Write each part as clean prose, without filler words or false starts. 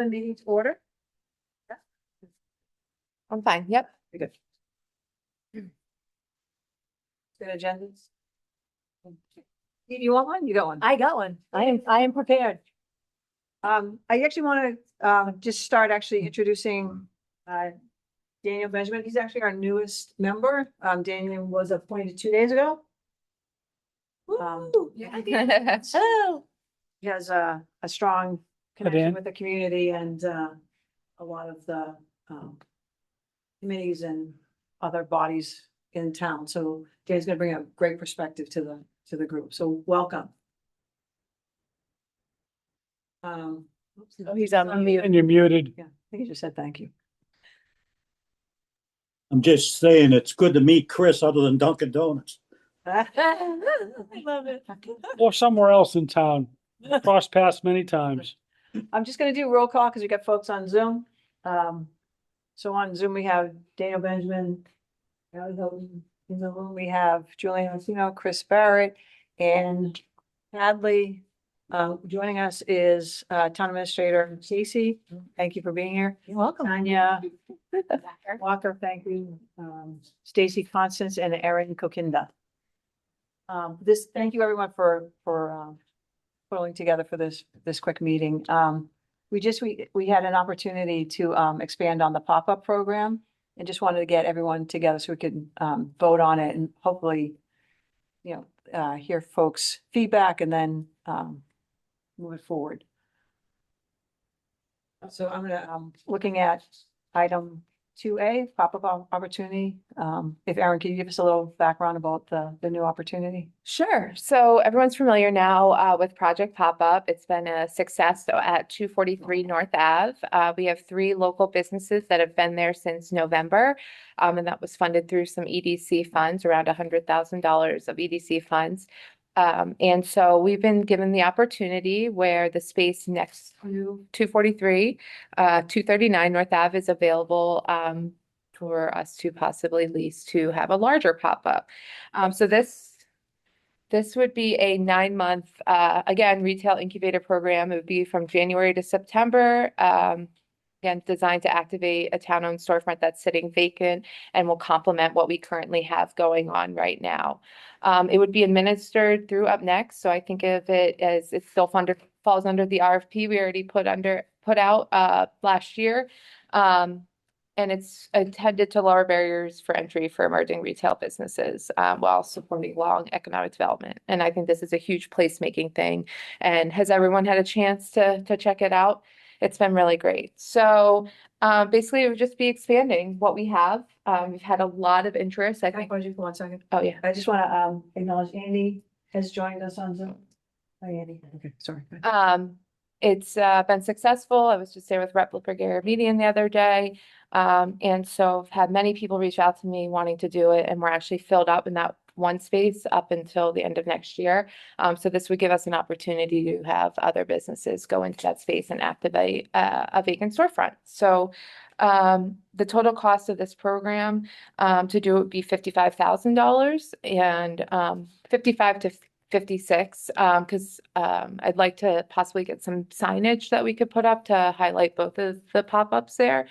The meeting's order. I'm fine. Yep. Good. Good agendas. You want one? You got one? I got one. I am prepared. I actually want to, just start actually introducing, Daniel Benjamin. He's actually our newest member. Daniel was appointed 2 days ago. Oh. He has a strong connection Dan. with the community and, a lot of the, committees and other bodies in town. So Dan's gonna bring a great perspective to the group. So welcome. Oh, he's on mute. And you're muted. Yeah, I think he just said thank you. I'm just saying, it's good to meet Chris other than Dunkin' Donuts. I love it. Or somewhere else in town. Crossed paths many times. I'm just gonna do roll call because we got folks on Zoom. So on Zoom, we have Daniel Benjamin. Ally Hilton. In the room, we have Julian Orsino, Chris Barrett, and Hadley. Joining us is Town Administrator Stacy. Thank you for being here. You're welcome. Tanya Walker, thank you. Stacy Constance and Erin Kokinda. Thank you everyone for pulling together for this quick meeting. We had an opportunity to expand on the pop-up program and just wanted to get everyone together so we could vote on it and hopefully, hear folks' feedback and then move it forward. So I'm gonna, looking at item 2A, pop-up opportunity. If Erin, can you give us a little background about the new opportunity? Sure. So everyone's familiar now with Project Pop-Up. It's been a success at 243 North Ave. We have 3 local businesses that have been there since November. And that was funded through some EDC funds, around $100,000 of EDC funds. And so we've been given the opportunity where the space next to 243, 239 North Ave is available for us to possibly lease to have a larger pop-up. So this would be a 9-month, again, retail incubator program. It would be from January to September. Again, designed to activate a town-owned storefront that's sitting vacant and will complement what we currently have going on right now. It would be administered through Up Next. So I think of it as it still falls under the RFP we already put out last year. And it's intended to lower barriers for entry for emerging retail businesses while supporting long economic development. And I think this is a huge placemaking thing. And has everyone had a chance to check it out? It's been really great. So basically, it would just be expanding what we have. We've had a lot of interest. I Can I think. pause you for 1 second? Oh, yeah. I just want to acknowledge Andy has joined us on Zoom. Hi, Andy. Okay, sorry. Go ahead. It's been successful. I was just there with Rep. Lippert Median the other day. And so I've had many people reach out to me wanting to do it, and we're actually filled up in that one space up until the end of next year. So this would give us an opportunity to have other businesses go into that space and activate a vacant storefront. So the total cost of this program to do it would be $55,000 and 55 to 56 because I'd like to possibly get some signage that we could put up to highlight both of the pop-ups there.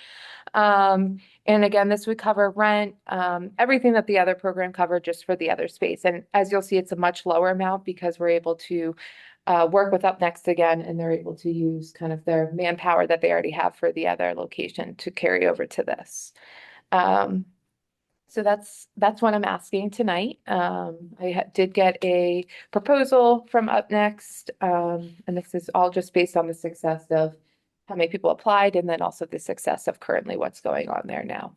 And again, this would cover rent, everything that the other program covered just for the other space. And as you'll see, it's a much lower amount because we're able to work with Up Next again, and they're able to use kind of their manpower that they already have for the other location to carry over to this. So that's what I'm asking tonight. I did get a proposal from Up Next, and this is all just based on the success of how many people applied and then also the success of currently what's going on there now.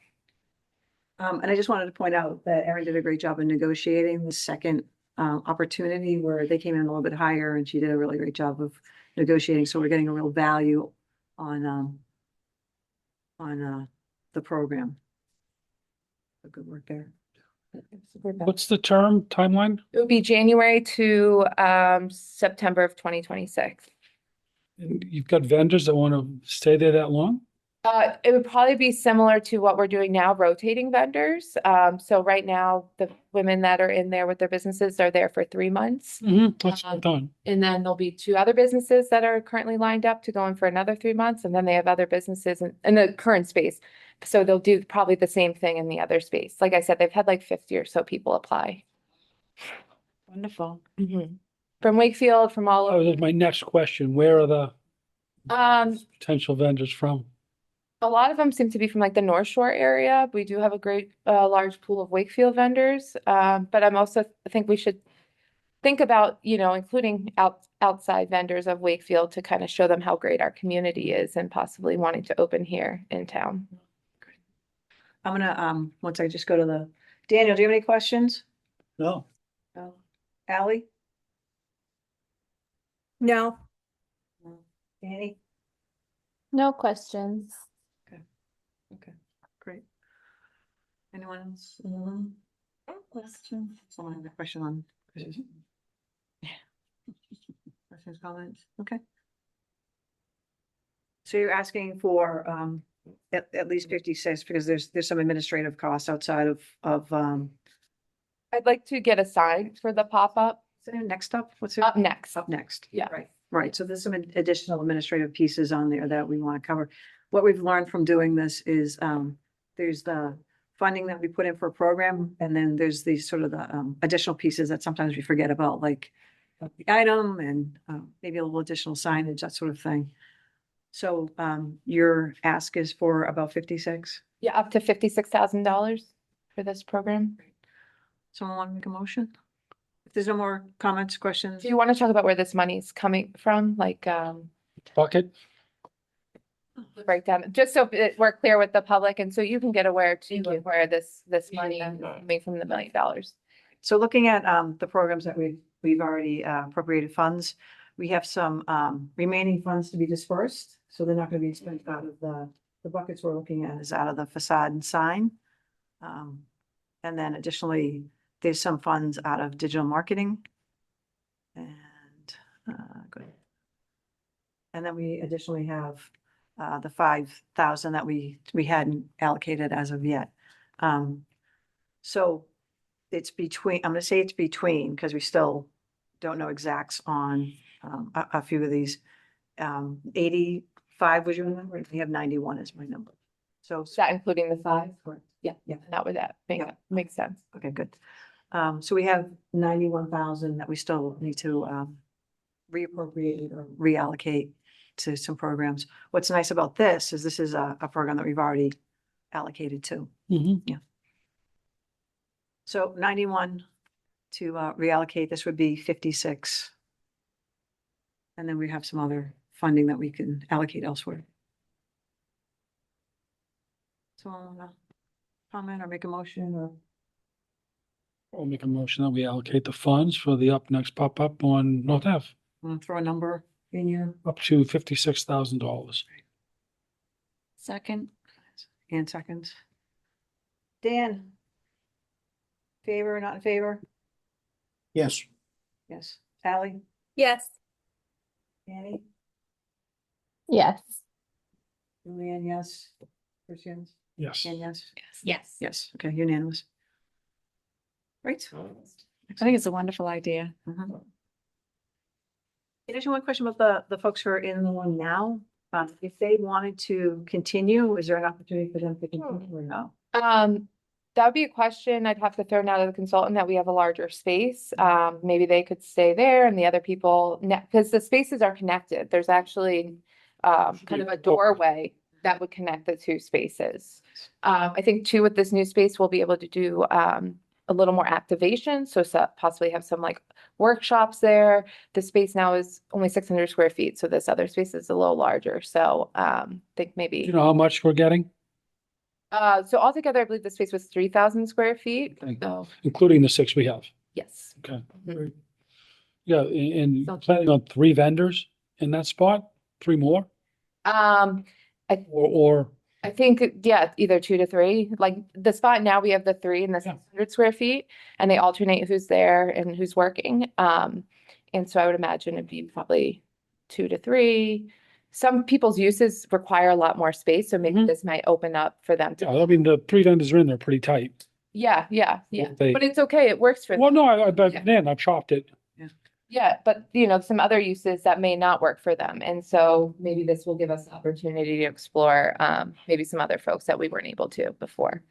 And I just wanted to point out that Erin did a great job in negotiating the second opportunity where they came in a little bit higher, and she did a really great job of negotiating. So we're getting a real value on the program. Good work there. What's the term timeline? It would be January to September of 2026. And you've got vendors that want to stay there that long? It would probably be similar to what we're doing now, rotating vendors. So right now, the women that are in there with their businesses are there for 3 months. That's done. And then there'll be two other businesses that are currently lined up to go in for another 3 months. And then they have other businesses in the current space. So they'll do probably the same thing in the other space. Like I said, they've had like 50 or so people apply. Wonderful. From Wakefield, from all That was over. my next question. Where are the Um, potential vendors from? A lot of them seem to be from like the North Shore area. We do have a great, large pool of Wakefield vendors. But I'm also, I think we should think about, including outside vendors of Wakefield to kind of show them how great our community is and possibly wanting to open here in town. I'm gonna, once I just go to Daniel, do you have any questions? No, No. Ally? No. No. Annie? No questions. Okay, great. Anyone else in the room? Question? Someone have a question on? Questions, comments? Okay. So you're asking for, at least 56, because there's some administrative costs outside of, I'd like to get a sign for the pop-up is there next up? What's it? up next. Up next. Yeah. Right. So there's some additional administrative pieces on there that we want to cover. What we've learned from doing this is, there's the funding that we put in for a program, and then there's these sort of the, additional pieces that sometimes we forget about, like the item and, maybe a little additional signage, that sort of thing. So, your ask is for about 56? Yeah, up to $56,000 for this program. Someone want to make a motion? If there's no more comments, questions? Do you want to talk about where this money's coming from? Like, Bucket? the breakdown, just so that we're clear with the public and so you can get aware too Thank you. of where this money is coming from the $1 million. So looking at the programs that we've already appropriated funds, we have some remaining funds to be dispersed. So they're not going to be spent out of the buckets we're looking at is out of the facade and sign. And then additionally, there's some funds out of digital marketing. And good. And then we additionally have the 5,000 that we hadn't allocated as of yet. So it's between, I'm gonna say it's between, because we still don't know exacts on a few of these. 85 was your number, we have 91 as my number. So, Is that including the 5? correct. Yeah. Yeah. Not with that. Yeah. Makes sense. Okay, good. So we have 91,000 that we still need to reappropriate or reallocate to some programs. What's nice about this is a program that we've already allocated to. Mm-hmm. So 91 to reallocate, this would be 56. And then we have some other funding that we can allocate elsewhere. So comment or make a motion or? I'll make a motion that we allocate the funds for the Up Next pop-up on North Ave, Want to throw a number in your up to $56,000. second? And seconds. Dan? Favor or not in favor? yes, Yes. Ally? Yes. Annie? Yes. Julianne, yes. Christians? Yes. And yes? Yes. Yes. Okay, unanimous. Right. I think it's a wonderful idea. Mhm. There's one question about the folks who are in the one now. If they wanted to continue, is there an opportunity for them to continue or no? That would be a question I'd have to throw out of the consultant that we have a larger space. Maybe they could stay there and the other people, because the spaces are connected. There's actually kind of a doorway that would connect the two spaces. I think too, with this new space, we'll be able to do a little more activation. So possibly have some like workshops there. The space now is only 600 square feet. So this other space is a little larger. So think Do you maybe, know how much we're getting, so altogether, I believe the space was 3,000 square feet. Okay. So including the 6 we have? yes. Okay. Mhm. Yeah, and So- planning on 3 vendors in that spot, 3 more, Um, or I think, yeah, either 2 to 3, like the spot now we have the 3 and the Yeah. 600 square feet and they alternate who's there and who's working. And so I would imagine it'd be probably 2 to 3. some people's uses require a lot more space, so maybe Mhm. this might open up for them to. Yeah, I mean, the three vendors are in there pretty tight. Yeah, yeah, They- but it's okay, it works for Well, them. no, I've Yeah. been in, I've shopped it. Yeah, but some other uses that may not work for them. And so maybe this will give us the opportunity to explore maybe some other folks that we weren't able to before.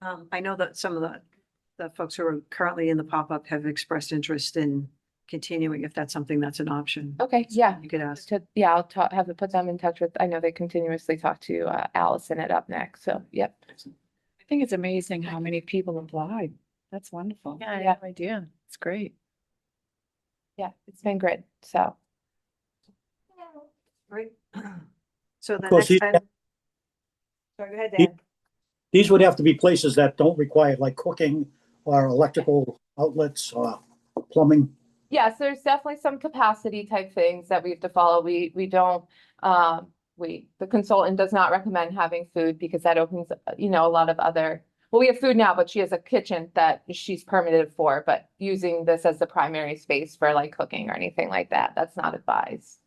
I know that some of the folks who are currently in the pop-up have expressed interest in continuing, if that's something that's an option. Okay, yeah. You could ask. Yeah, I'll have to put them in touch with, I know they continuously talk to Allison at Up Next, so, yep. I think it's amazing how many people applied. That's wonderful. I had no idea. It's great. Yeah, it's been good, so. Right. So the course, next he- item. Sorry, go ahead, He- Dan. These would have to be places that don't require like cooking or electrical outlets or plumbing. Yes, there's definitely some capacity type things that we have to follow. We don't, the consultant does not recommend having food because that opens, a lot of other, well, we have food now, but she has a kitchen that she's permitted for, but using this as the primary space for like cooking or anything like that, that's not advised.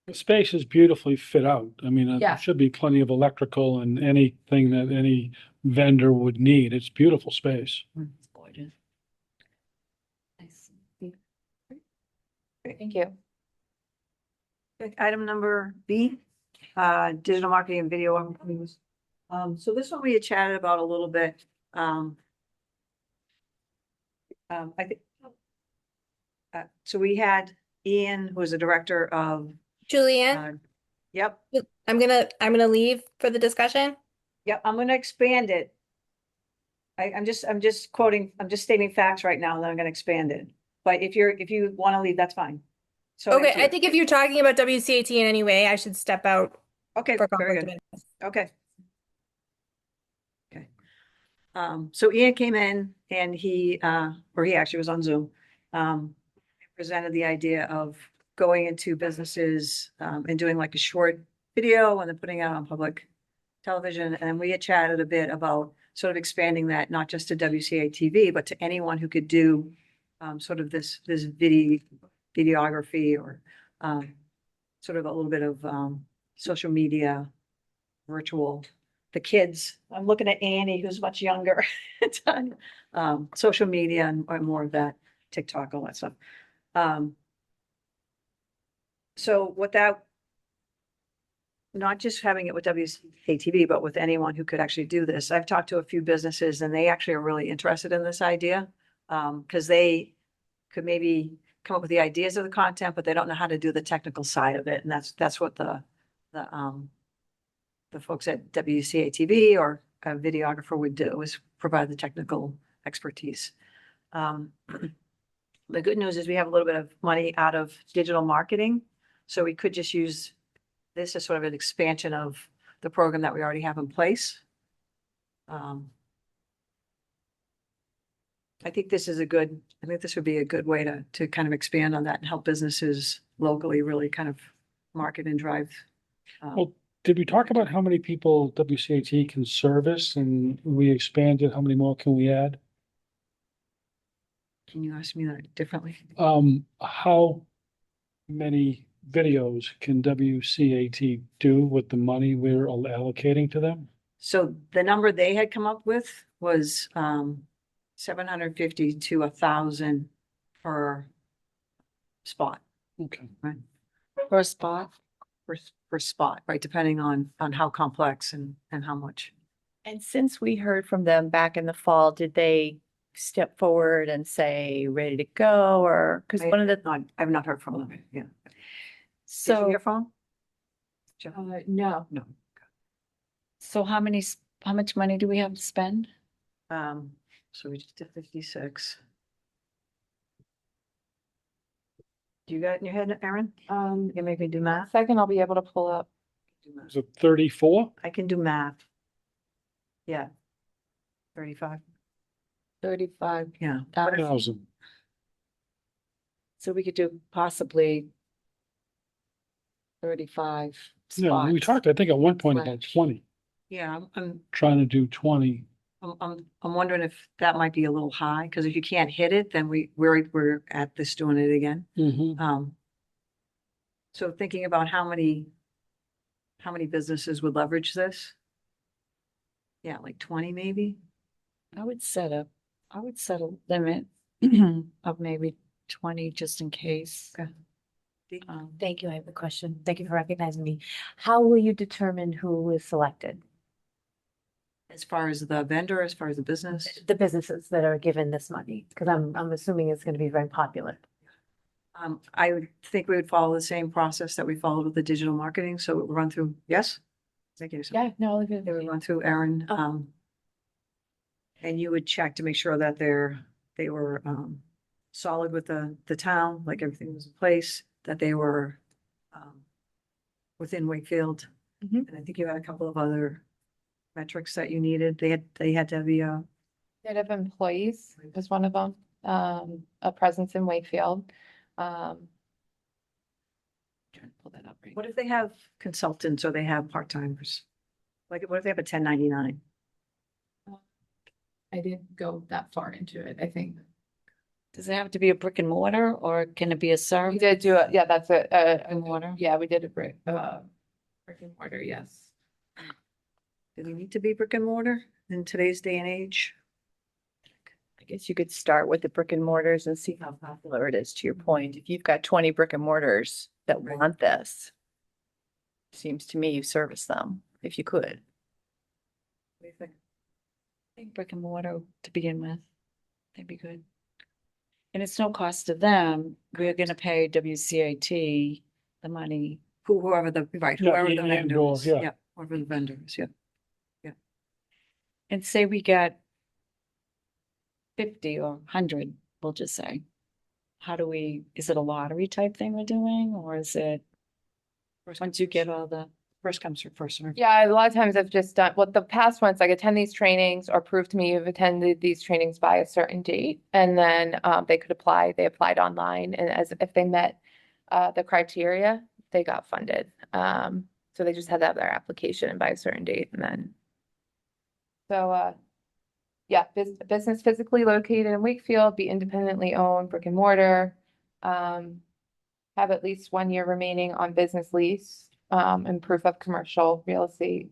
The space is beautifully fit out. I mean, Yeah. there should be plenty of electrical and anything that any vendor would need. It's beautiful space. It's gorgeous. Nice. Thank you. Okay, item number B, digital marketing and video opportunities. So this one we had chatted about a little bit. I think. So we had Ian, who was the director of, Julianne, yep, I'm gonna leave for the discussion. yep, I'm gonna expand it. I'm just quoting, I'm just stating facts right now, and then I'm gonna expand it. But if you want to leave, that's fine. So Okay, I think if you're talking about WCAT in any way, I should step out Okay, for very conflict of good. interest. Okay. Okay. So Ian came in and he actually was on Zoom. Presented the idea of going into businesses, and doing like a short video and then putting it out on public television. And we had chatted a bit about sort of expanding that, not just to WCA TV, but to anyone who could do, sort of this videography or, sort of a little bit of, social media, virtual, the kids. I'm looking at Annie, who's much younger. Social media and more of that, TikTok, all that stuff. So without, not just having it with WCATV, but with anyone who could actually do this. I've talked to a few businesses and they actually are really interested in this idea. Because they could maybe come up with the ideas of the content, but they don't know how to do the technical side of it. And that's what the folks at WCATV or a videographer would do, is provide the technical expertise. The good news is we have a little bit of money out of digital marketing, so we could just use this as sort of an expansion of the program that we already have in place. I think this would be a good way to kind of expand on that and help businesses locally really kind of market and drive. Well, did we talk about how many people WCAT can service and we expanded? How many more can we add? Can you ask me that differently? How many videos can WCAT do with the money we're allocating to them? So the number they had come up with was 750 to 1,000 per spot, Okay. per spot, per spot, right? Depending on how complex and how much. And since we heard from them back in the fall, did they step forward and say, ready to go? Or, because one of the, I've not heard from them, yeah. Did you so, hear from? Jeff? no. No. So how much money do we have to spend? So we just did 56. Do you got it in your head, Erin? You can make me do math? Second, I'll be able to pull up. Is it 34? I can do math. Yeah. 35, 35. yeah. Thousand. So we could do possibly 35 Yeah, we spots. talked, I think at one point about 20, Yeah, trying to do 20. I'm wondering if that might be a little high, because if you can't hit it, then we're at this doing it again. Mhm. So thinking about how many businesses would leverage this? Yeah, like 20 maybe? I would set a limit of maybe 20 just in case. Okay. Dee? Thank you. I have a question. Thank you for recognizing me. How will you determine who is selected? As far as the vendor, as far as the business? The businesses that are given this money, because I'm assuming it's going to be very popular. I would think we would follow the same process that we followed with the digital marketing. So it would run through, yes? Thank you. Yeah, no, I'll leave it. They would run through Erin, Oh. and you would check to make sure that they were, solid with the town, like everything was in place, that they were, within Wakefield. Mhm. And I think you had a couple of other metrics that you needed. They had to be, State of employees was one of them, a presence in Wakefield. Trying to pull that up right. what if they have consultants or they have part-timers? Like, what if they have a 1099? I didn't go that far into it, I think. Does it have to be a brick and mortar or can it be a We service? did do it, yeah, that's a Mortar? yeah, we did a brick and mortar, yes. Do they need to be brick and mortar in today's day and age? I guess you could start with the brick and mortars and see how popular it is, to your point. If you've got 20 brick and mortars that Right. want this, seems to me you service them if you could. What do you think? I think brick and mortar to begin with. That'd be good. And it's no cost to them. We're gonna pay WCAT the money. Whoever the, right, Yeah, whoever the and vendor or, is, yeah. yeah, whoever the vendor is, yeah. And say we get 50 or 100, we'll just say. How do we, is it a lottery type thing we're doing or is it, once you get all the, First comes first served. Yeah, a lot of times I've just done, what the past ones, like attend these trainings or prove to me you've attended these trainings by a certain date. And then they could apply, they applied online and as if they met the criteria, they got funded. So they just had to have their application in by a certain date and then. So yeah, business physically located in Wakefield, be independently owned, brick and mortar. Have at least 1 year remaining on business lease, and proof of commercial real estate.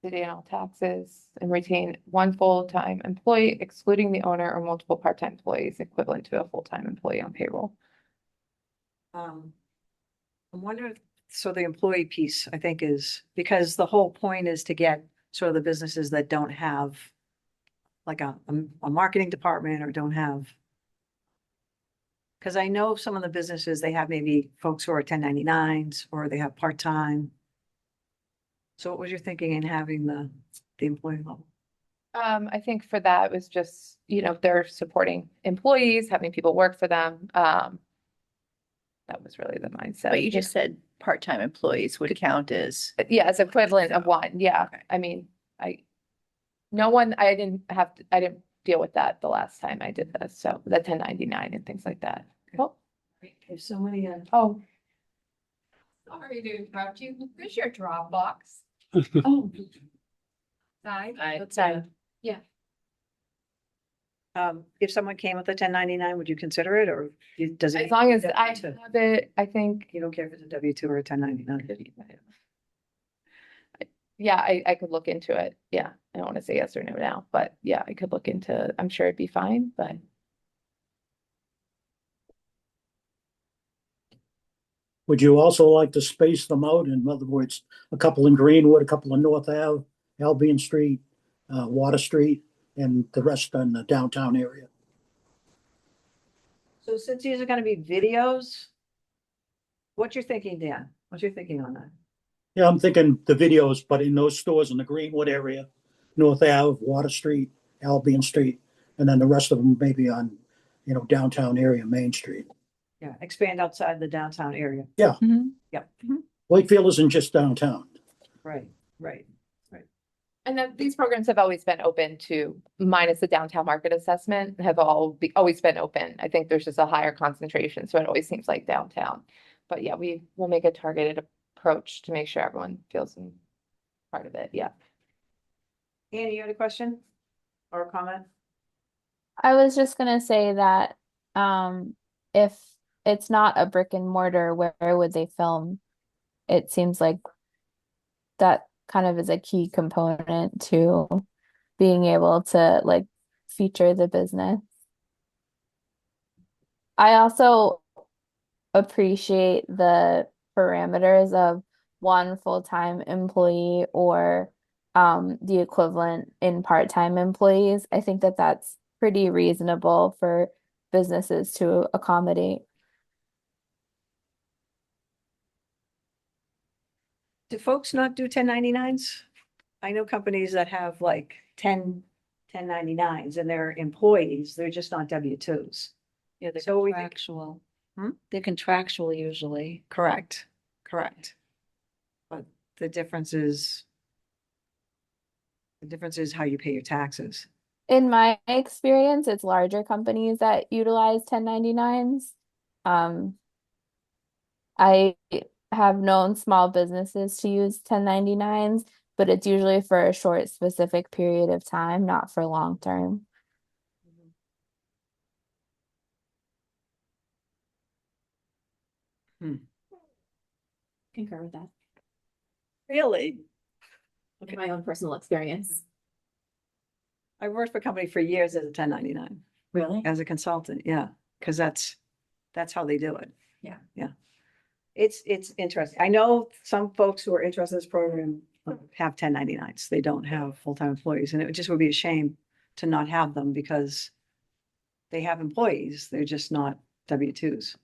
City and all taxes and retain one full-time employee excluding the owner or multiple part-time employees equivalent to a full-time employee on payroll. I'm wondering, so the employee piece, I think, is, because the whole point is to get sort of the businesses that don't have like a marketing department or don't have. Because I know some of the businesses, they have maybe folks who are 1099s or they have part-time. So what was your thinking in having the employee level? I think for that it was just, you know, they're supporting employees, having people work for them. That was really the mindset. But you just said part-time employees would count as, Yeah, as equivalent of one, yeah. Okay. I mean, I didn't deal with that the last time I did this, so the 1099 and things like that. Oh, There's so many, oh, Sorry to interrupt you. Where's your Dropbox? oh, Side? Outside. if someone came with a 1099, would you consider it or does it? as long as need to be I W2? have it, I think. You don't care if it's a W-2 or a 1099? Yeah, I could look into it. Yeah, I don't want to say yes or no now, but yeah, I could look into, I'm sure it'd be fine, but. Would you also like to space them out? In other words, a couple in Greenwood, a couple in North Ave, Albion Street, Water Street, and the rest in the downtown area? So since these are gonna be videos, what's your thinking, Dan? What's your thinking on that? Yeah, I'm thinking the videos, but in those stores in the Greenwood area, North Ave, Water Street, Albion Street, and then the rest of them maybe on, downtown area, Main Street. Yeah, expand outside the downtown area. Wakefield isn't just downtown. Right, right. And then these programs have always been open to, minus the downtown market assessment, have always been open. I think there's just a higher concentration, so it always seems like downtown. But yeah, we will make a targeted approach to make sure everyone feels part of it, yeah. Annie, you had a question or a comment? I was just gonna say that, if it's not a brick and mortar, where would they film? It seems like that kind of is a key component to being able to like feature the business. I also appreciate the parameters of one full-time employee or the equivalent in part-time employees. I think that that's pretty reasonable for businesses to accommodate. Do folks not do 1099s? I know companies that have like 1099s and they're employees, they're just not W-2s. Yeah, they're So we- contractual. Hmm? They're contractual usually. Correct, correct. But the difference is how you pay your taxes. In my experience, it's larger companies that utilize 1099s. I have known small businesses to use 1099s, but it's usually for a short, specific period of time, not for long term. Concur with that. Really? In my own personal experience. I worked for a company for years as a 1099, Really? as a consultant, yeah, because that's how they do it. Yeah. Yeah. It's interesting. I know some folks who are interested in this program have 1099s. They don't have full-time employees, and it just would be a shame to not have them because they have employees. They're just not W-2s.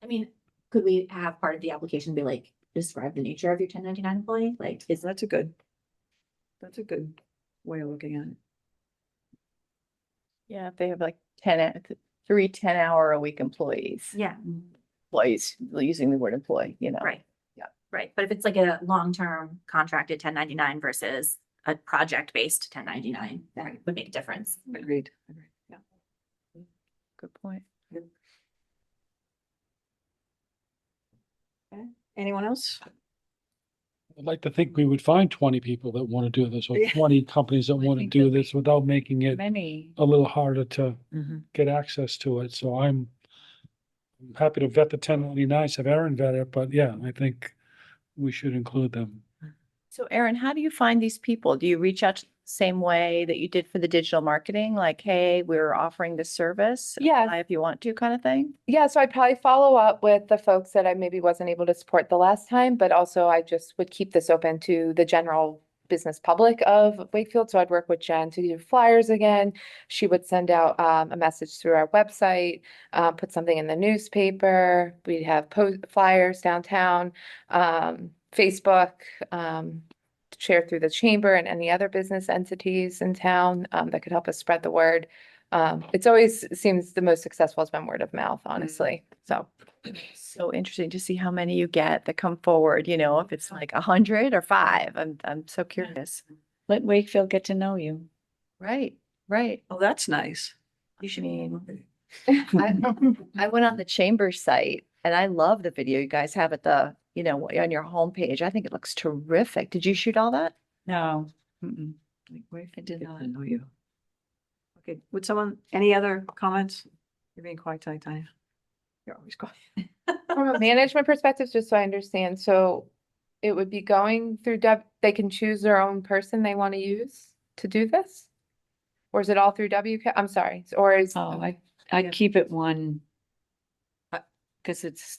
I mean, could we have part of the application be like, describe the nature of your 1099 employee? Like, is That's a good way of looking at it. Yeah, if they have like 3 10-hour-a-week employees. yeah, Employees, using the word employee, right. Yeah. Right, but if it's like a long-term contracted 1099 versus a project-based 1099, that would make a difference. Agreed. Yeah. Good point. Anyone else? I'd like to think we would find 20 people that want to do this, or Yeah. 20 companies that I want to think do there'll this without making it Many. a little harder to Mm-hmm. get access to it. So I'm happy to vet the 1099s, have Aaron vet it, but yeah, I think we should include them. So Erin, how do you find these people? Do you reach out the same way that you did for the digital marketing? Like, hey, we're offering this service. Yeah. Apply if you want to, kind of thing? Yeah, so I'd probably follow up with the folks that I maybe wasn't able to support the last time, but also I just would keep this open to the general business public of Wakefield. So I'd work with Jen to do flyers again. She would send out a message through our website, put something in the newspaper. We'd have flyers downtown, Facebook, share through the chamber and any other business entities in town that could help us spread the word. It's always seems the most successful has been word of mouth, honestly. So So interesting to see how many you get that come forward, if it's like 100 or 5. I'm so curious. Let Wakefield get to know you. Right, right. Oh, that's nice. You should I went on the chamber site and I love the video you guys have at the, on your homepage. I think it looks terrific. Did you shoot all that? No. Mm-mm. I did Get not. to know you. Okay, any other comments? You're being quiet tonight, Tanya. You're always quiet. from a management perspective, just so I understand, so it would be going through they can choose their own person they want to use to do this? Or is it all through I'm sorry, or is, Oh, Yeah. I'd keep it one. Cause it's,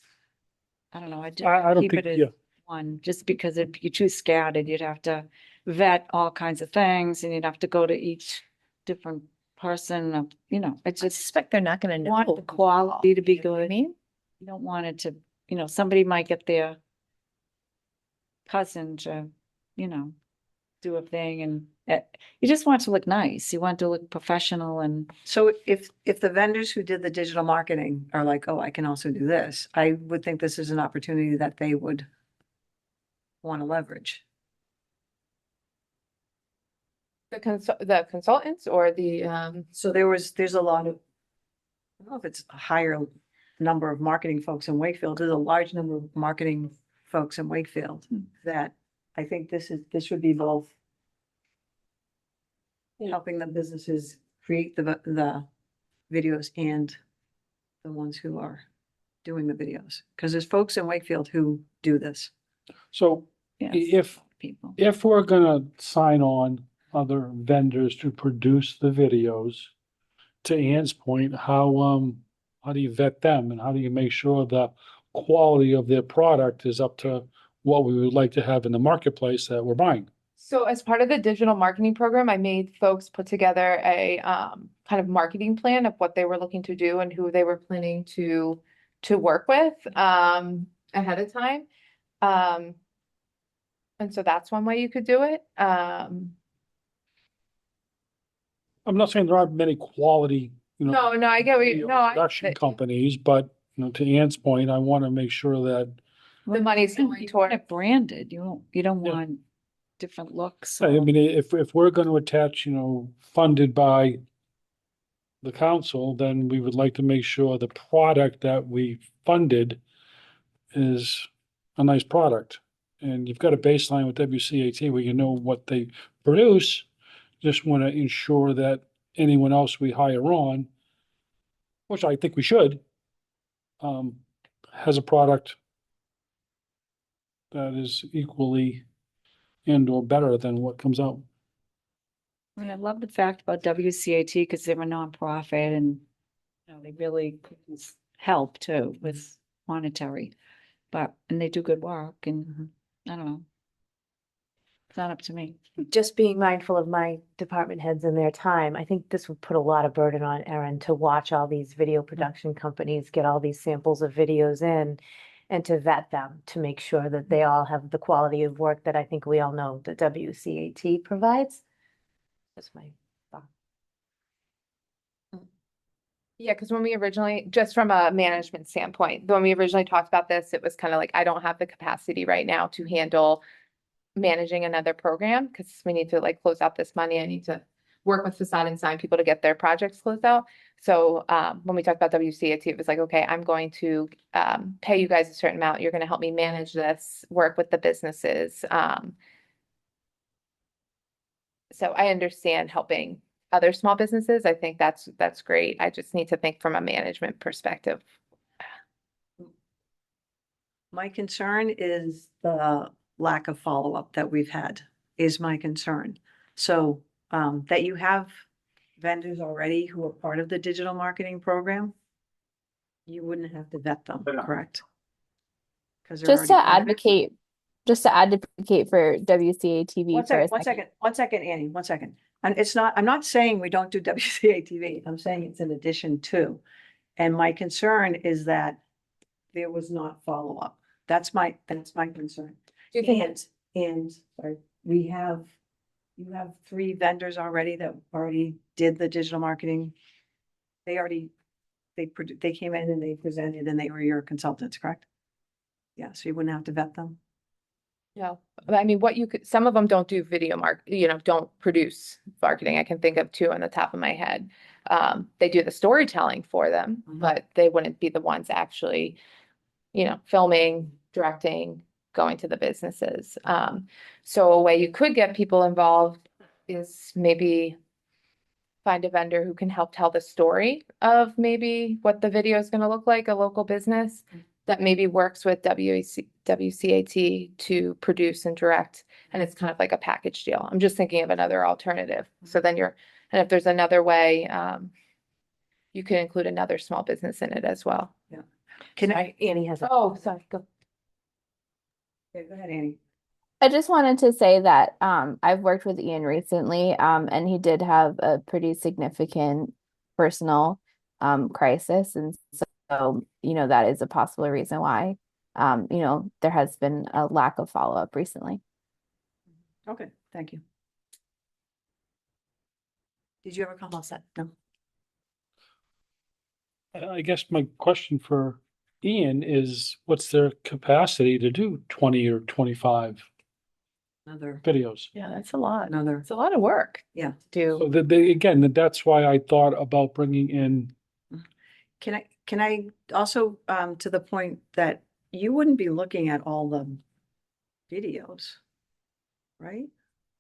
I don't know, I don't keep think, it yeah, as one, just because it'd be too scattered, you'd have to vet all kinds of things and you'd have to go to each different person of, it's I just suspect they're not going to want know. the quality to be You know what I good. mean? You don't want it to, somebody might get their cousin to, do a thing and you just want it to look nice. You want it to look professional and So if the vendors who did the digital marketing are like, oh, I can also do this, I would think this is an opportunity that they would want to leverage. the consultants or the, So there's a lot of, I don't know if it's a higher number of marketing folks in Wakefield, there's a large number of marketing folks in Wakefield that I think this would be both helping the businesses create the videos and the ones who are doing the videos? Because there's folks in Wakefield who do this. So Yes, if, if we're gonna sign on other vendors to produce the videos, to Ann's point, how do you vet them and how do you make sure the quality of their product is up to what we would like to have in the marketplace that we're buying? So as part of the digital marketing program, I made folks put together a kind of marketing plan of what they were looking to do and who they were planning to work with ahead of time. And so that's one way you could do it. I'm not saying there aren't many quality, No, I get what you, video no, production companies, but to Ann's point, I want to make sure that the money's going you toward want it branded, you don't Yeah. want different looks. I or- mean, if we're going to attach, funded by the council, then we would like to make sure the product that we funded is a nice product. And you've got a baseline with WCAT where you know what they produce. Just want to ensure that anyone else we hire on, which I think we should, has a product that is equally and or better than what comes out. I mean, I love the fact about WCAT because they're a nonprofit and they really help too with monetary, and they do good work and I don't know. It's not up to me. Just being mindful of my department heads and their time, I think this would put a lot of burden on Erin to watch all these video production companies get all these samples of videos in and to vet them to make sure that they all have the quality of work that I think we all know that WCAT provides. That's my thought. Yeah, because when we originally, just from a management standpoint, when we originally talked about this, it was kind of like, I don't have the capacity right now to handle managing another program because we need to like close out this money. I need to work with facade and sign people to get their projects closed out. So when we talked about WCAT, it was like, okay, I'm going to pay you guys a certain amount. You're going to help me manage this, work with the businesses. So I understand helping other small businesses. I think that's great. I just need to think from a management perspective. My concern is the lack of follow-up that we've had is my concern. So that you have vendors already who are part of the digital marketing program, you wouldn't have to vet them, correct? Because Just to advocate for WCATV One for a second, one second, Annie, one second. And I'm not saying we don't do WCATV. I'm saying it's in addition to. And my concern is that there was not follow-up. That's my concern. Do you think And sorry, you have 3 vendors already that already did the digital marketing. They came in and they presented and they were your consultants, correct? Yeah, so you wouldn't have to vet them. No, I mean, some of them don't do video don't produce marketing. I can think of 2 on the top of my head. They do the storytelling for them, but they wouldn't be the ones actually, filming, directing, going to the businesses. So a way you could get people involved is maybe find a vendor who can help tell the story of maybe what the video is going to look like, a local business that maybe works with WCAT to produce and direct. And it's kind of like a package deal. I'm just thinking of another alternative. So then and if there's another way, you can include another small business in it as well. Yeah. Annie has a. Oh, sorry, go. Okay, go ahead, Annie. I just wanted to say that I've worked with Ian recently, and he did have a pretty significant personal crisis, and so that is a possible reason why there has been a lack of follow-up recently. Okay, thank you. Did you ever come on set? No. I guess my question for Ian is, what's their capacity to do 20 or 25 Another, videos? Yeah, that's a lot. another, It's a lot of work yeah. to do. So again, that's why I thought about bringing in. Can I also, to the point that you wouldn't be looking at all the videos, right?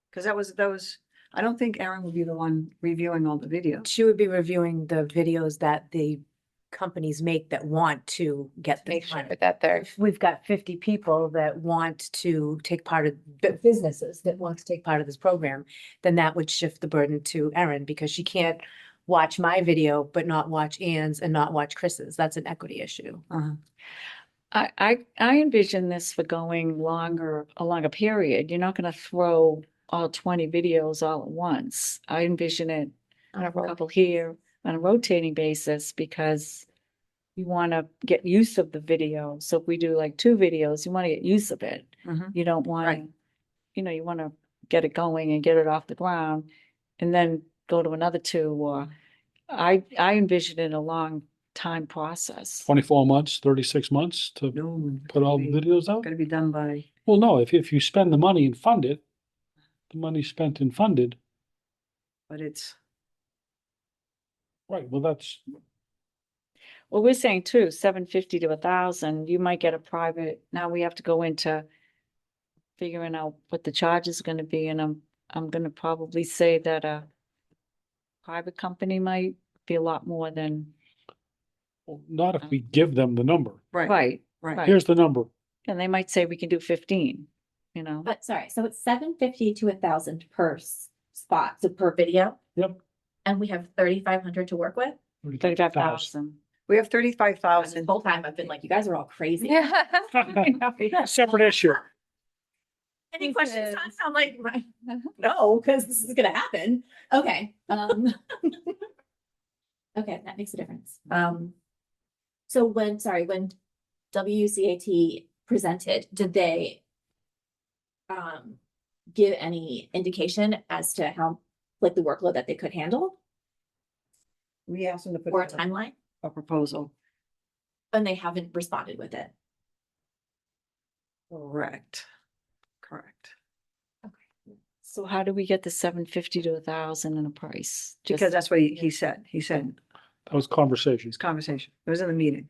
Because I don't think Erin would be the one reviewing all the videos. She would be reviewing the videos that the companies make that want to get the Make sure money. that they're, If we've got 50 people that want to take part of, businesses that want to take part of this program, then that would shift the burden to Erin because she can't watch my video, but not watch Ann's and not watch Chris's. That's an equity issue. Uh-huh. I envision this for going a longer period. You're not gonna throw all 20 videos all at once. I envision it on a a roll. couple here on a rotating basis because you want to get use of the video. So if we do like 2 videos, you want to get use of it. Mhm. You don't want Right. to, you want to get it going and get it off the ground and then go to another 2 or I envision it a long time process. 24 months, 36 months to No. put all the videos out? Gotta be done by, Well, no, if you spend the money and fund it, the money spent and funded, but it's, right, well, that's, Well, we're saying too, 750 to 1,000, you might get a private, now we have to go into figuring out what the charge is gonna be, and I'm gonna probably say that a private company might be a lot more than, not if we give them the number. right, right, right. right. Here's the number. And they might say we can do 15, But sorry, so it's 750 to 1,000 per spot, so per video, Yep. and we have 3,500 to work with. 35,000. We have 35,000. The whole time I've been like, you guys are all crazy. Yeah. Separate issue. Any questions? I'm like, no, because this is gonna happen. Okay. Okay, that makes a difference. So when WCAT presented, did they give any indication as to how, like, the workload that they could handle We asked them to put or a together timeline? a proposal. And they haven't responded with it. Correct. So how do we get the 750 to 1,000 in a price? Because that's what he said. He said, That was conversation. it's conversation. It was in the meeting.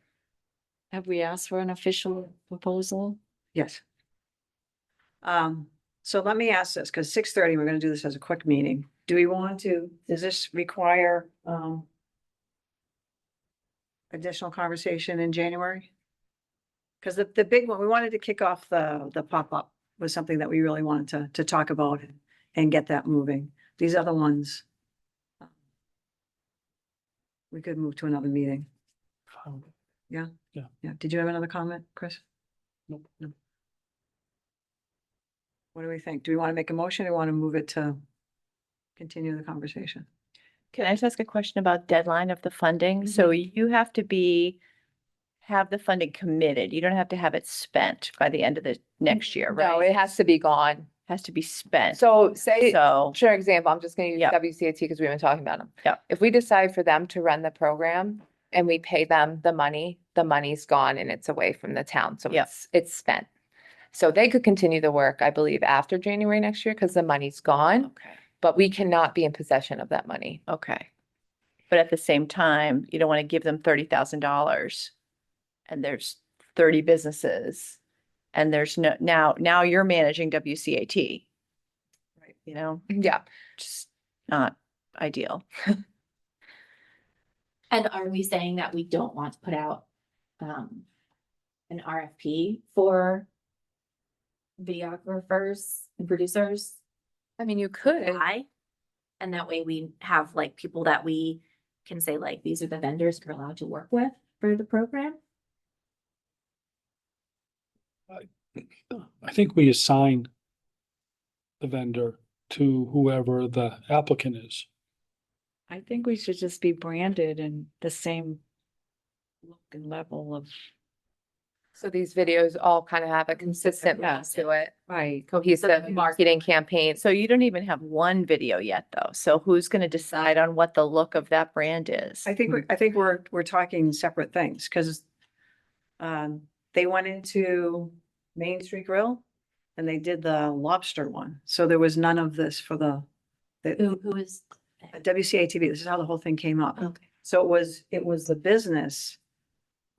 Have we asked for an official proposal? Yes. So let me ask this, because 6:30, we're gonna do this as a quick meeting. Do we want to, does this require, additional conversation in January? Because the big one, we wanted to kick off the pop-up was something that we really wanted to talk about and get that moving. These other ones, we could move to another meeting. Yeah. Did you have another comment, Chris? Nope. No. What do we think? Do we want to make a motion or want to move it to continue the conversation? Can I just ask a question about deadline of the funding? So you have to have the funding committed. You don't have to have it spent by the end of the next year, No, right? it has to be gone. Has to be spent. So say, So, sure example, I'm just gonna use Yep. WCAT because we've been talking about them. Yep. If we decide for them to run the program and we pay them the money's gone and it's away from the town, so Yep. it's spent. So they could continue the work, I believe, after January next year because the money's gone, okay, but we cannot be in possession of that money. okay. But at the same time, you don't want to give them $30,000 and there's 30 businesses and there's now you're managing WCAT. Right. You know, Yeah. just not ideal. And are we saying that we don't want to put out an RFP for videographers and producers? I mean, you could. Why? And that way we have like people that we can say like, these are the vendors we're allowed to work with for the program. I think we assign the vendor to whoever the applicant is. I think we should just be branded in the same look and level of, So these videos all kind of have a consistent Yeah. look to it, right. cohesive marketing campaign. So you don't even have one video yet though. So who's going to decide on what the look of that brand is? I think we're talking separate things, because they went into Main Street Grill and they did the lobster one. So there was none of this for the Who is? WCATV. This is how the whole thing came up. Okay. So it was the business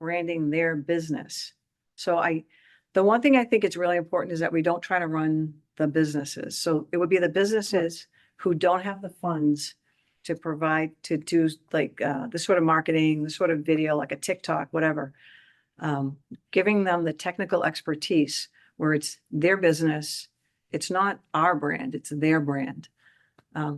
branding their business. So the one thing I think it's really important is that we don't try to run the businesses. So it would be the businesses who don't have the funds to provide, to do like, this sort of marketing, this sort of video, like a TikTok, whatever. Giving them the technical expertise where it's their business. It's not our brand, it's their brand.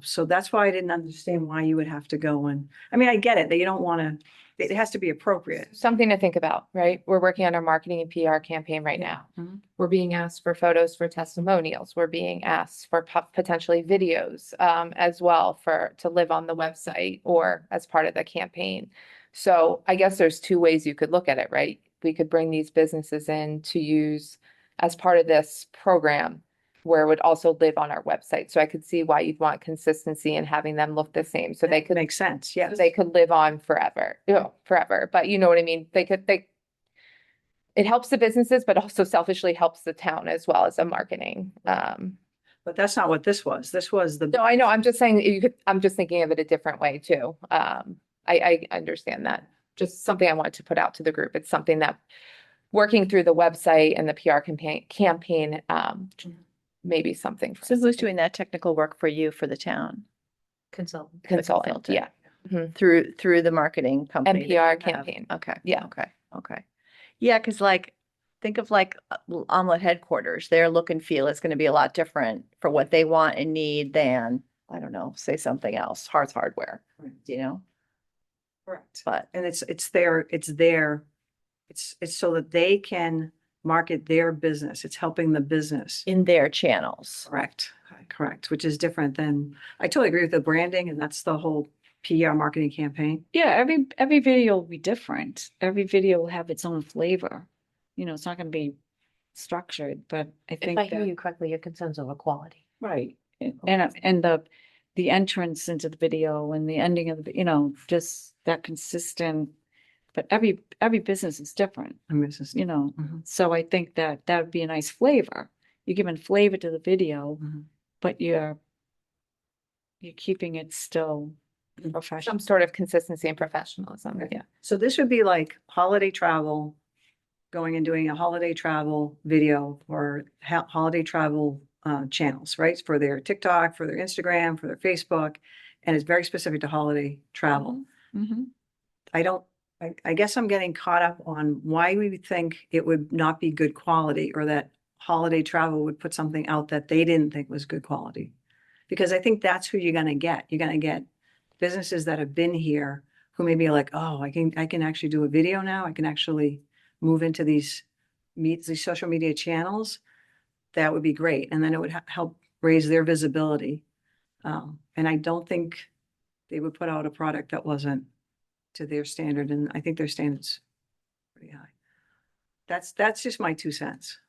So that's why I didn't understand why you would have to go and, I mean, I get it, that you don't want to, it has to be appropriate. Something to think about, right? We're working on our marketing and PR campaign right now. Mhm. We're being asked for photos for testimonials. We're being asked for potentially videos as well to live on the website or as part of the campaign. So I guess there's two ways you could look at it, right? We could bring these businesses in to use as part of this program where it would also live on our website. So I could see why you'd want consistency and having them look the same. So they That could makes sense, yes. they could live on forever, forever. But you know what I mean? It helps the businesses, but also selfishly helps the town as well as a marketing. But that's not what this was. This was the. No, I know. I'm just saying I'm just thinking of it a different way too. I understand that. Just something I wanted to put out to the group. It's something that working through the website and the PR campaign, maybe something. So who's doing that technical work for you for the town? Consultant. Consultant, yeah. Mhm. Through the marketing company. that PR you have. campaign. Okay. Yeah. Okay. Yeah, because like, think of like Omelet headquarters, their look and feel is going to be a lot different for what they want and need than, I don't know, say something else, Hearth Hardware, you know? Correct. But And it's so that they can market their business. It's helping the business. in their channels. Correct, which is different than, I totally agree with the branding, and that's the whole PR marketing campaign. Yeah, every video will be different. Every video will have its own flavor. You know, it's not going to be structured, but I If think I hear that, you correctly, your concerns over quality. right. And the entrance into the video and the ending of the, just that consistent, but every business is different, I mean, this is, Mhm. So I think that would be a nice flavor. You're giving flavor to the video, Mhm. but you're keeping it still professional. Some sort of consistency and professionalism. Yeah. So this would be like holiday travel, going and doing a holiday travel video or holiday travel channels, right? For their TikTok, for their Instagram, for their Facebook, and it's very specific to holiday travel. Mhm. I guess I'm getting caught up on why we would think it would not be good quality, or that holiday travel would put something out that they didn't think was good quality. Because I think that's who you're gonna get. You're gonna get businesses that have been here who maybe are like, oh, I can actually do a video now. I can actually move into these social media channels. That would be great. And then it would help raise their visibility. And I don't think they would put out a product that wasn't to their standard. And I think their standards pretty high. That's just my 2 cents.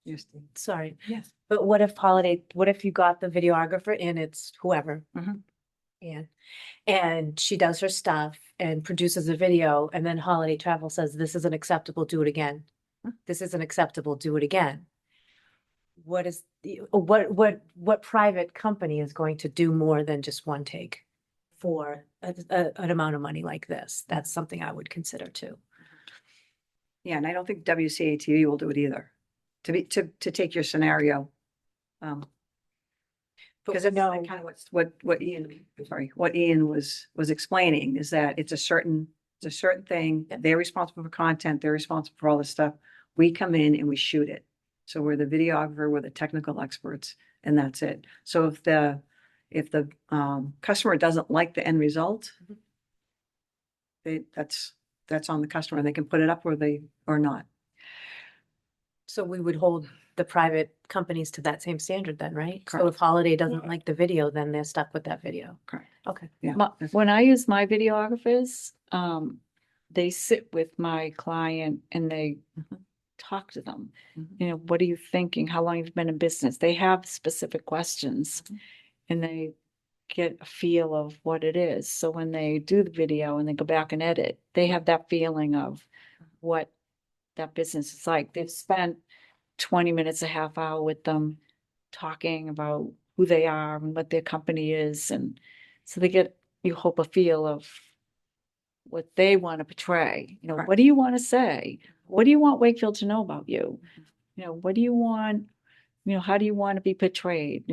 Yes. Sorry. Yes. But what if you got the videographer and it's whoever? Mhm. And she does her stuff and produces a video, and then Holiday Travel says, this isn't acceptable, do it again. This isn't acceptable, do it again. What private company is going to do more than just one take for an amount of money like this? That's something I would consider too. Yeah, and I don't think WCATV will do it either. To take your scenario. Because it's kind of what Ian was explaining, is that it's a certain thing. They're responsible for content. They're responsible for all this stuff. We come in and we shoot it. So we're the videographer, we're the technical experts, and that's it. So if the customer doesn't like the end result, that's on the customer. They can put it up or not. So we would hold the private companies to that same standard then, right? So Correct. if Holiday doesn't like the video, then they're stuck with that video. Correct. Okay. Yeah. When I use my videographers, they sit with my client and they talk to them. Mhm. What are you thinking? How long have you been in business? They have specific questions and they get a feel of what it is. So when they do the video and they go back and edit, they have that feeling of what that business is like. They've spent 20 minutes, a half hour with them talking about who they are and what their company is. And so they get, you hope, a feel of what they want to portray. Correct. What do you want to say? What do you want Wakefield to know about you? What do you want, how do you want to be portrayed?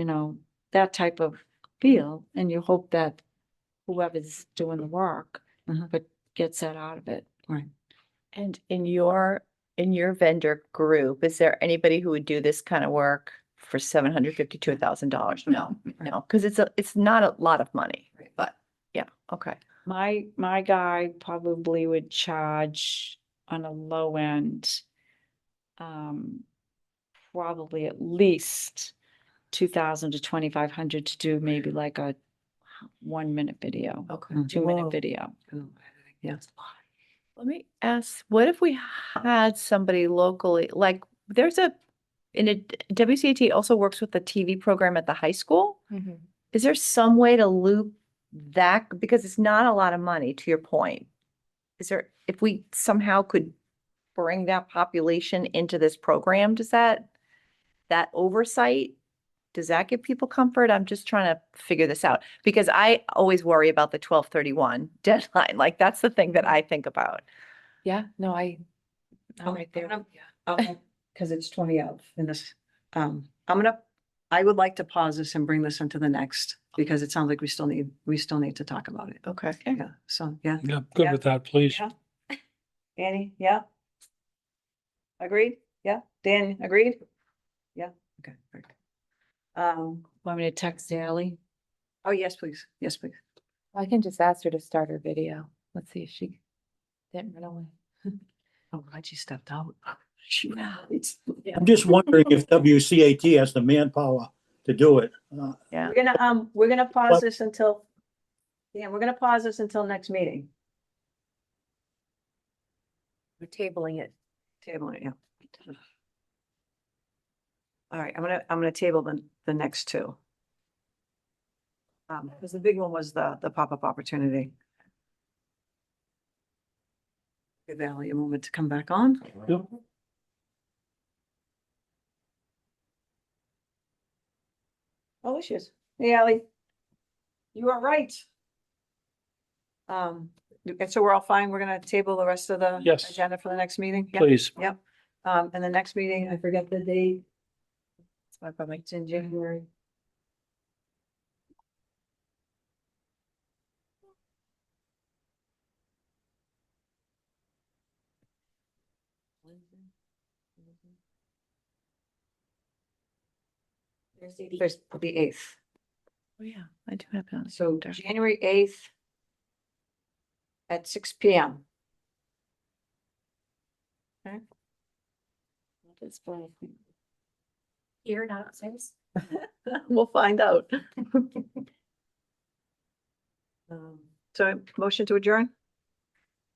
That type of feel. And you hope that whoever's doing the work, Mhm. but gets that out of it. Right. And in your vendor group, is there anybody who would do this kind of work for $750 to $1,000? No, no, because it's not a lot of money, but yeah, okay. My guy probably would charge on a low end, probably at least 2,000 to 2,500 to do maybe like a 1 minute video, Okay. 2 minute Whoa. video. Yeah. Let me ask, what if we had somebody locally, like there's WCAT also works with the TV program at the high school? Is there some way to loop that? Because it's not a lot of money, to your point. Is there, if we somehow could bring that population into this program, does that oversight, does that give people comfort? I'm just trying to figure this out because I always worry about the 12/31 deadline. Like that's the thing that I think about. Yeah, no, I'm right there. Because it's 20 of in this, I would like to pause this and bring this into the next, because it sounds like we still need to talk about it. Okay. Yeah, so, yeah. Yeah, good Yeah. with that, please. Yeah. Annie, yeah? Agreed? Yeah? Dan, agreed? Yeah, okay, great. Want me to text Ally? Oh, yes, please. Yes, please. I can just ask her to start her video. Let's see if she didn't run away. Oh, glad she stepped out. Shoot. I'm just wondering if WCAT has the manpower to do it. Yeah. We're gonna pause What? this until, we're gonna pause this until next meeting. We're tabling it. Table it, yeah. All right, I'm gonna table the next two. Because the big one was the pop-up opportunity. Give Valley a moment to come back on. Yep. Oh, there she is. Hey, Ally. You are right. And so we're all fine. We're gonna table the rest of the Yes. agenda for the next meeting? Yep. Please. Yep. And the next meeting, I forget the date. It's in January. There's the 8th. Oh, yeah, I do have it on. the So calendar. January 8th at 6 p.m. Okay. Here, not upstairs. We'll find out. So motion to adjourn?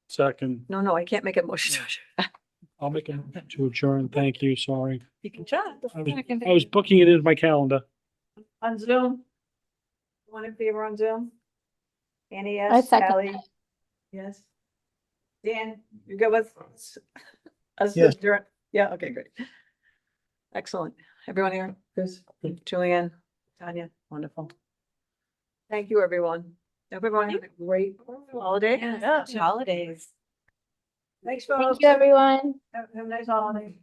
Second, No, I can't make a motion to adjourn. I'll make a motion to adjourn. Thank you, sorry. You can try. I was booking it into my calendar. On Zoom? One in favor on Zoom? Annie, I yes. second Ally? that. Yes. Dan, you good with us? Yes. adjourn? Yeah, okay, great. Excellent. Everyone here? Chris, Julianne, Tanya, wonderful. Thank you, everyone. Everyone have a great holiday. Holidays. Thanks, folks. Thank you, everyone. Have a nice holiday.